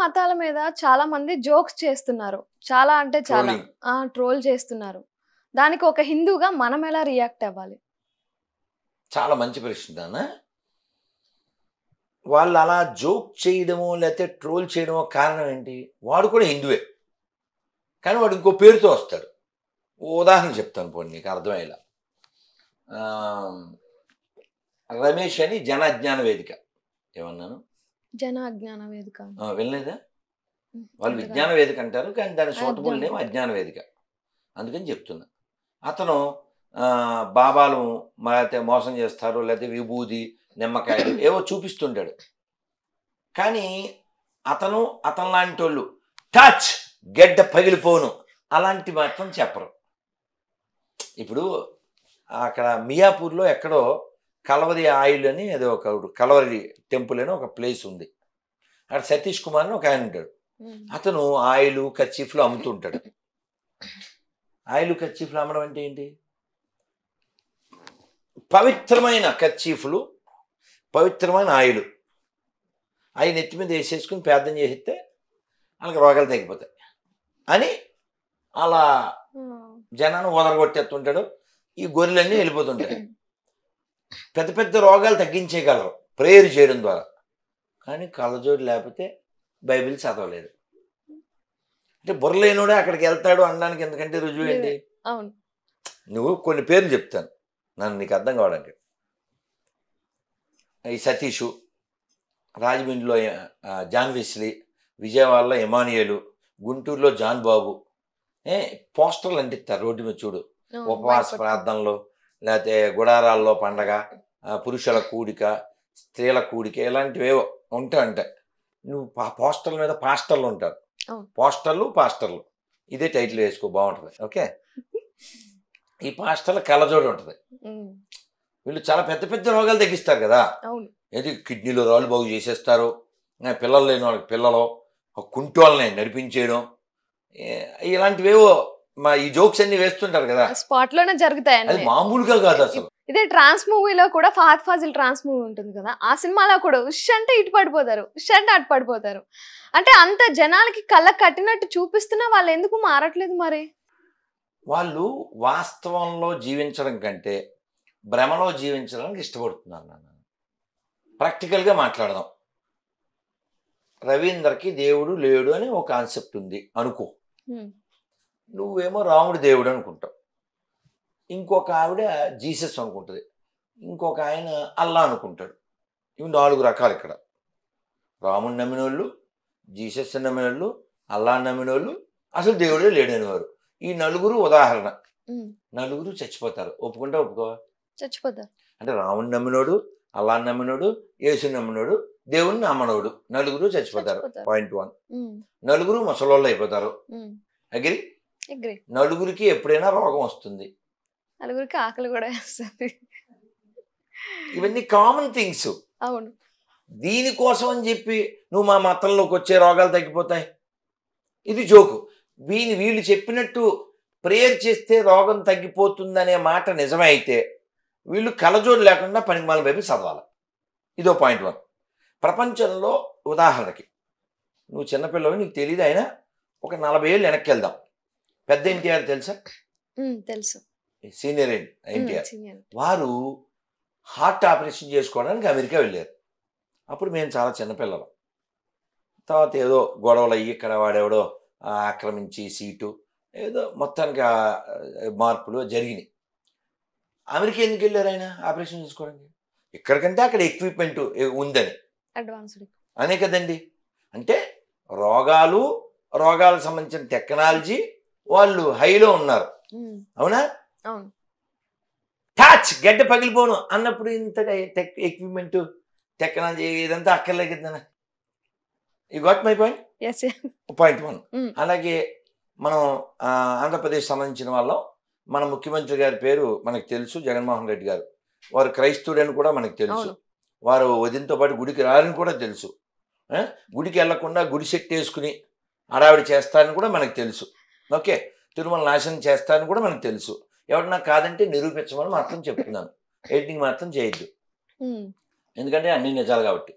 మతాల మీద చాలా మంది జోక్స్ చేస్తున్నారు. చాలా అంటే చాలా ట్రోల్ చేస్తున్నారు. దానికి ఒక హిందూగా మనం ఎలా రియాక్ట్ అవ్వాలి? చాలా మంచి ప్రశ్న దానా. వాళ్ళు అలా జోక్ చేయడమో లేకపోతే ట్రోల్ చేయడమో కారణం ఏంటి? వాడు కూడా హిందువే, కానీ వాడు ఇంకో పేరుతో వస్తాడు. ఉదాహరణ చెప్తాను పోనీ నీకు అర్థమయ్యేలా. రమేష్ అని జన అజ్ఞాన వేదిక. ఏమన్నాను? జన అజ్ఞాన వేదిక వెళ్ళలేదా? వాళ్ళు విజ్ఞాన వేదిక అంటారు, కానీ దాని సూటబుల్ నేమ్ అజ్ఞాన వేదిక, అందుకని చెప్తున్నా. అతను బాబాలు లేకపోతే మోసం చేస్తారు, లేకపోతే విభూది నిమ్మకాయలు ఏవో చూపిస్తుంటాడు. కానీ అతను లాంటి వాళ్ళు టచ్ గెడ్డ పగిలిపోను అలాంటి మాత్రం చెప్పరు. ఇప్పుడు అక్కడ మియాపూర్లో ఎక్కడో కలవరి ఆయిల్ అని ఏదో ఒక కలవరి టెంపుల్ అని ఒక ప్లేస్ ఉంది. అక్కడ సతీష్ కుమార్ అని ఒక ఆయన ఉంటాడు. అతను ఆయిల్ కర్చీఫ్లు అమ్ముతుంటాడు. ఆయిల్ కర్చీఫ్లు అమ్మడం అంటే ఏంటి? పవిత్రమైన కర్చీఫ్లు, పవిత్రమైన ఆయిల్ అవి నెత్తి మీద వేసేసుకుని ప్రార్థన చేస్తే వాళ్ళకి రోగాలు తగ్గిపోతాయి అని అలా జనాన్ని ఓదరగొట్టేస్తుంటాడు. ఈ గొర్రెలన్నీ వెళ్ళిపోతుంటాయి. పెద్ద పెద్ద రోగాలు తగ్గించేయగలరు ప్రేయర్ చేయడం ద్వారా. కానీ కళ్ళజోడు లేకపోతే బైబిల్ చదవలేదు. అంటే బుర్రలేనుడే అక్కడికి వెళ్తాడు అనడానికి ఎందుకంటే రుజువు ఏంటి? నువ్వు కొన్ని పేర్లు చెప్తాను నన్ను నీకు అర్థం కావడానికి. ఈ సతీషు, రాజమండ్రిలో జాన్ వెస్లీ, విజయవాడలో ఎమానియలు, గుంటూరులో జాన్ బాబు. పోస్టర్లు అంటిస్తారు రోడ్డు మీద చూడు. ఉపవాస ప్రార్థనలు, లేకపోతే గుడారాల్లో పండగ, పురుషుల కూడిక, స్త్రీల కూడిక, ఇలాంటివేవో ఉంటాయి. నువ్వు పోస్టర్ల మీద పాస్టర్లు ఉంటారు. పాస్టర్లు ఇదే టైటిల్ వేసుకో, బాగుంటుంది. ఓకే, ఈ పాస్టర్ల కళ్ళజోడు ఉంటుంది. వీళ్ళు చాలా పెద్ద పెద్ద రోగాలు తగ్గిస్తారు కదా. ఏది కిడ్నీలో రాళ్ళు బాగు చేసేస్తారు, పిల్లలు లేని వాళ్ళకి పిల్లలు, కుంటోళ్ళని నడిపించేయడం, ఇలాంటివేవో ఈ జోక్స్ అన్ని వేస్తుంటారు కదా, స్పాట్ లోనే జరుగుతాయి. అది మామూలుగా కాదు అసలు. ఇదే ట్రాన్స్ మూవీలో కూడా ఫహద్ ఫాజిల్ ట్రాన్స్ మూవీ ఉంటుంది కదా, ఆ సినిమాలో కూడా ఉష్ అంటే ఇటు పడిపోతారు, ఉష్ అంటే అటు పడిపోతారు. అంటే అంత జనాలకి కళ్ళకు కట్టినట్టు చూపిస్తున్నా వాళ్ళు ఎందుకు మారట్లేదు? మరి వాళ్ళు వాస్తవంలో జీవించడం కంటే భ్రమలో జీవించడానికి ఇష్టపడుతున్నారు. నాన్న ప్రాక్టికల్గా మాట్లాడదాం. రవీందర్కి దేవుడు లేడు అని ఒక కాన్సెప్ట్ ఉంది అనుకో. నువ్వేమో రాముడు దేవుడు అనుకుంటావు, ఇంకొక ఆవిడ జీసస్ అనుకుంటుంది, ఇంకొక ఆయన అల్లా అనుకుంటాడు. ఇవి 4 రకాలు ఇక్కడ. రాముడు నమ్మిన వాళ్ళు, జీసస్ నమ్మిన వాళ్ళు, అల్లా నమ్మిన వాళ్ళు, అసలు దేవుడే లేడని వారు. ఈ 4 ఉదాహరణ. 4 చచ్చిపోతారు. ఒప్పుకుంటా ఒప్పుకోవా? చచ్చిపోతారు. అంటే రాముడు నమ్మినోడు, అల్లా నమ్మినోడు, యేసు నమ్మినోడు, దేవుడిని నమ్మనోడు 4 చచ్చిపోతారు. పాయింట్ 1. 4 ముసలోళ్ళు అయిపోతారు. అగ్రి? 4 ఎప్పుడైనా రోగం వస్తుంది. 4 ఆకలి కూడా వస్తుంది. ఇవన్నీ కామన్ థింగ్స్. అవును. దీనికోసం అని చెప్పి నువ్వు మా మతంలోకి వచ్చే రోగాలు తగ్గిపోతాయి, ఇది జోకు. వీళ్ళు చెప్పినట్టు ప్రేయర్ చేస్తే రోగం తగ్గిపోతుందనే మాట నిజమే అయితే వీళ్ళు కలజోడు లేకుండా పనికిమాలిన బైబిల్ చదవాలి. ఇదో పాయింట్ 1. ప్రపంచంలో ఉదాహరణకి నువ్వు చిన్నపిల్లవి, నీకు తెలియదు, అయినా ఒక 40 ఏళ్ళు వెనక్కి వెళ్దాం. పెద్ద ఎన్టీఆర్ తెలుసా? తెలుసు. సీనియర్ ఎన్టీఆర్. వారు హార్ట్ ఆపరేషన్ చేసుకోవడానికి అమెరికా వెళ్ళారు. అప్పుడు మేము చాలా చిన్నపిల్లలు. తర్వాత ఏదో గొడవలు అయ్యి ఇక్కడ వాడెవడో ఆక్రమించి సీటు ఏదో మొత్తానికి మార్పులు జరిగినాయి. అమెరికా ఎందుకు వెళ్ళారు ఆయన ఆపరేషన్ చేసుకోవడానికి? ఇక్కడికంటే అక్కడ ఎక్విప్మెంట్ ఉందని, అడ్వాన్స్డ్ అనే కదండి. అంటే రోగాలకు సంబంధించిన టెక్నాలజీ వాళ్ళు హైలో ఉన్నారు. అవునా? టచ్ గడ్డ పగిలిపోను అన్నప్పుడు ఇంత ఎక్విప్మెంట్ టెక్నాలజీ ఇదంతా అక్కర్లేదు కదా. You got my point? Point 1. అలాగే మనం ఆంధ్రప్రదేశ్ సంబంధించిన వాళ్ళం. మన ముఖ్యమంత్రి గారి పేరు మనకు తెలుసు, జగన్మోహన్ రెడ్డి గారు. వారు క్రైస్తవుడని కూడా మనకు తెలుసు. వారు వదినతో పాటు గుడికి రారని కూడా తెలుసు. గుడికి వెళ్లకుండా గుడి సెట్ వేసుకుని హడావిడి చేస్తారని కూడా మనకు తెలుసు. ఓకే, తిరుమల నాశనం చేస్తారని కూడా మనకు తెలుసు. ఎవరన్నా కాదంటే నిరూపించమని మాత్రం చెప్తున్నాను. ఎడిటింగ్ మాత్రం చేయొద్దు, ఎందుకంటే అన్ని నిజాలు కాబట్టి.